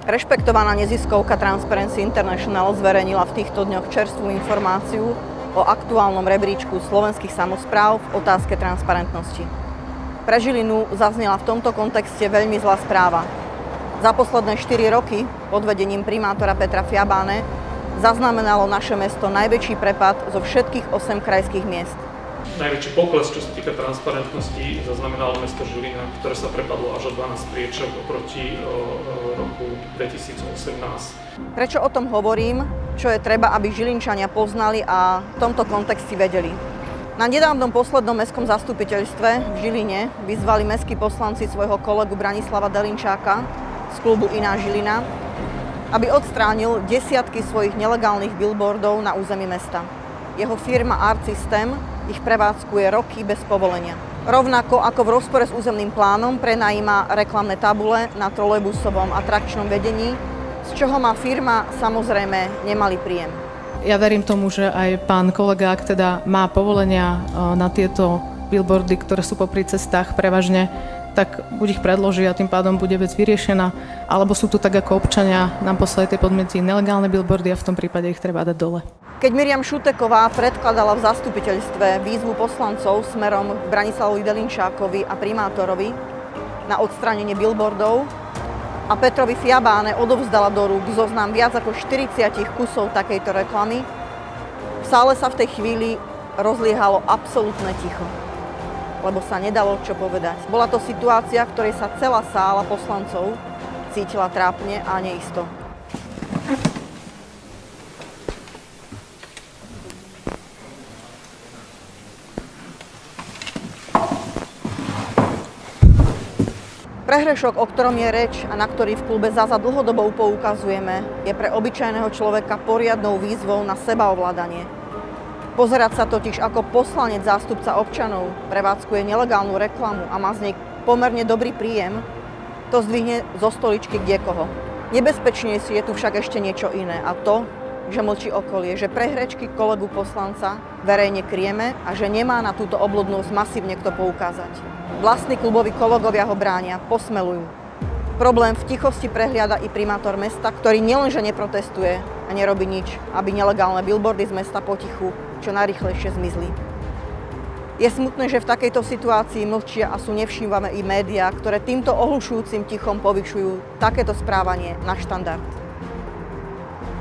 Rešpektovaná neziskovka Transparency International zverejnila v týchto dňoch čerstvú informáciu o aktuálnom rebríčku slovenských samospráv v otázke transparentnosti. Pre Žilinu zaznela v tomto kontexte veľmi zlá správa. Za posledné 4 roky pod vedením primátora Petra Fiabáne zaznamenalo naše mesto najväčší prepad zo všetkých 8 krajských miest. Najväčší pokles, čo sa týka transparentnosti, zaznamenalo mesto Žilina, ktoré sa prepadlo až o 12 priečok oproti roku 2018. Prečo o tom hovorím? Čo je treba, aby Žilinčania poznali a v tomto kontexte vedeli. Na nedávnom poslednom mestskom zastupiteľstve v Žiline vyzvali mestskí poslanci svojho kolegu Branislava Delinčáka z klubu Iná Žilina, aby odstránil desiatky svojich nelegálnych billboardov na území mesta. Jeho firma Art System ich prevádzkuje roky bez povolenia. Rovnako ako v rozpore s územným plánom prenajíma reklamné tabule na trolejbusovom a trakčnom vedení, z čoho má firma samozrejme nemalý príjem. Ja verím tomu, že aj pán kolega, ak teda má povolenia na tieto billboardy, ktoré sú popri cestách prevažne, tak buď ich predloží a tým pádom bude vec vyriešená, alebo sú tu tak ako občania nám poslali tie podmienky nelegálne billboardy a v tom prípade ich treba dať dole. Keď Miriam Šuteková predkladala v zastupiteľstve výzvu poslancov smerom k Branislavovi Delinčákovi a primátorovi na odstránenie billboardov a Petrovi Fiabáne odovzdala do rúk zoznam viac ako 40 kusov takejto reklamy, v sále sa v tej chvíli rozliehalo absolútne ticho, lebo sa nedalo čo povedať. Bola to situácia, v ktorej sa celá sála poslancov cítila trápne a neisto. Prehrešok, o ktorom je reč a na ktorý v klube ZAZA dlhodobo poukazujeme, je pre obyčajného človeka poriadnou výzvou na sebaovládanie. Pozerať sa totiž ako poslanec zástupca občanov prevádzkuje nelegálnu reklamu a má z nej pomerne dobrý príjem, to zdvihne zo stoličky kdekoho. Nebezpečnejšie je tu však ešte niečo iné a to, že mlčí okolie, že prehrečky kolegu poslanca verejne kryjeme a že nemá na túto obludnosť masívne kto poukázať. Vlastní kluboví kolegovia ho bránia, posmelujú. Problém v tichosti prehliada i primátor mesta, ktorý nielenže neprotestuje a nerobí nič, aby nelegálne billboardy z mesta potichu čo najrýchlejšie zmizli. Je smutné, že v takejto situácii mlčia a sú nevšímavé i médiá, ktoré týmto ohlušujúcim tichom povyšujú takéto správanie na štandard.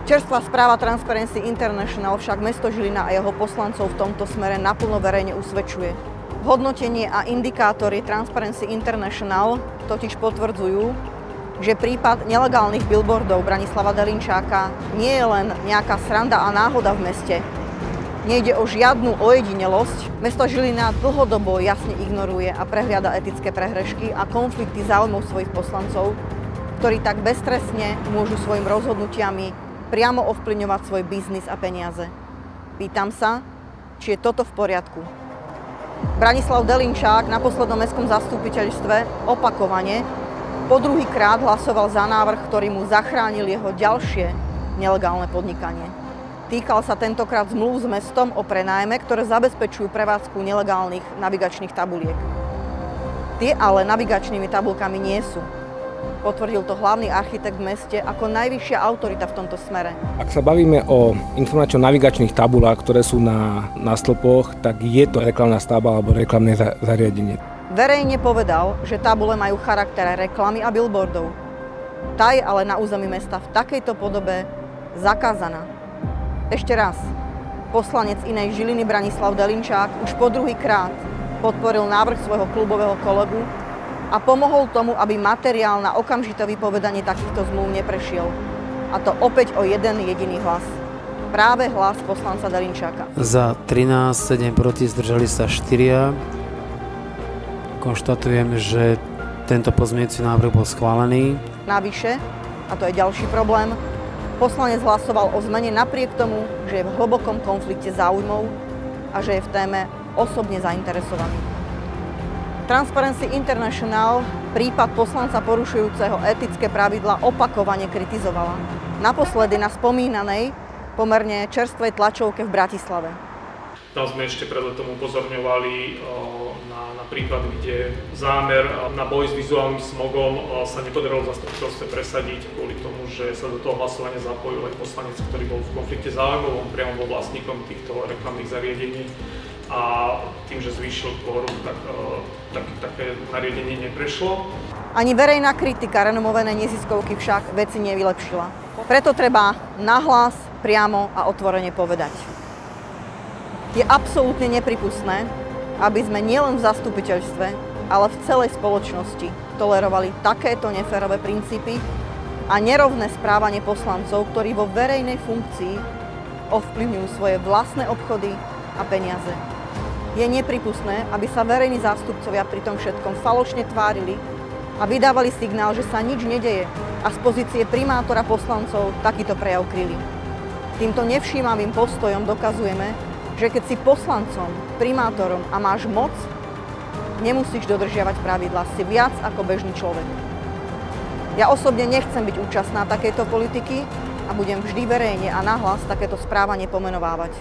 Čerstvá správa Transparency International však mesto Žilina a jeho poslancov v tomto smere naplno verejne usvedčuje. Hodnotenie a indikátory Transparency International totiž potvrdzujú, že prípad nelegálnych billboardov Branislava Delinčáka nie je len nejaká sranda a náhoda v meste. Nejde o žiadnu ojedinelosť. Mesto Žilina dlhodobo jasne ignoruje a prehliada etické prehrešky a konflikty záujmov svojich poslancov, ktorí tak beztrestne môžu svojimi rozhodnutiami priamo ovplyvňovať svoj biznis a peniaze. Pýtam sa, či je toto v poriadku. Branislav Delinčák na poslednom mestskom zastupiteľstve opakovane po druhýkrát hlasoval za návrh, ktorý mu zachránil jeho ďalšie nelegálne podnikanie. Týkal sa tentokrát zmluv s mestom o prenájme, ktoré zabezpečujú prevádzku nelegálnych navigačných tabuliek. Tie ale navigačnými tabulkami nie sú. Potvrdil to hlavný architekt v meste ako najvyššia autorita v tomto smere. Ak sa bavíme o informačno-navigačných tabulách, ktoré sú na stĺpoch, tak je to reklamná stavba alebo reklamné zariadenie. Verejne povedal, že tabule majú charakter reklamy a billboardov. Tá je ale na území mesta v takejto podobe zakázaná. Ešte raz, poslanec Inej Žiliny Branislav Delinčák už po druhýkrát podporil návrh svojho klubového kolegu a pomohol tomu, aby materiál na okamžité vypovedanie takýchto zmluv neprešiel. A to opäť o jeden jediný hlas. Práve hlas poslanca Delinčáka. Za 13, 7 proti, zdržali sa 4. Konštatujem, že tento pozmeňujúci návrh bol schválený. Navyše, a to je ďalší problém, poslanec hlasoval o zmene napriek tomu, že je v hlbokom konflikte záujmov a že je v téme osobne zainteresovaný. Transparency International prípad poslanca porušujúceho etické pravidlá opakovane kritizovala. Naposledy na spomínanej, pomerne čerstvej tlačovke v Bratislave. Tam sme ešte pred letom upozorňovali na na prípad, kde zámer na boj s vizuálnym smogom sa nepodarilo v zastupiteľstve presadiť kvôli tomu, že sa do toho hlasovania zapojil aj poslanec, ktorý bol v konflikte záujmov, on priamo bol vlastníkom týchto reklamných zariadení a tým, že zvýšil kvórum, tak také nariadenie neprešlo. Ani verejná kritika renomovanej neziskovky však veci nevylepšila. Preto treba nahlas, priamo a otvorene povedať. Je absolútne nepripustné, aby sme nielen v zastupiteľstve, ale v celej spoločnosti tolerovali takéto neférové princípy a nerovné správanie poslancov, ktorí vo verejnej funkcii ovplyvňujú svoje vlastné obchody a peniaze. Je nepripustné, aby sa verejní zástupcovia pri tom všetkom falošne tvárili a vydávali signál, že sa nič nedeje a z pozície primátora poslancov takýto prejav kryli. Týmto nevšímavým postojom dokazujeme, že keď si poslancom, primátorom a máš moc, nemusíš dodržiavať pravidlá, si viac ako bežný človek. Ja osobne nechcem byť účastná takejto politiky a budem vždy verejne a nahlas takéto správanie pomenovávať.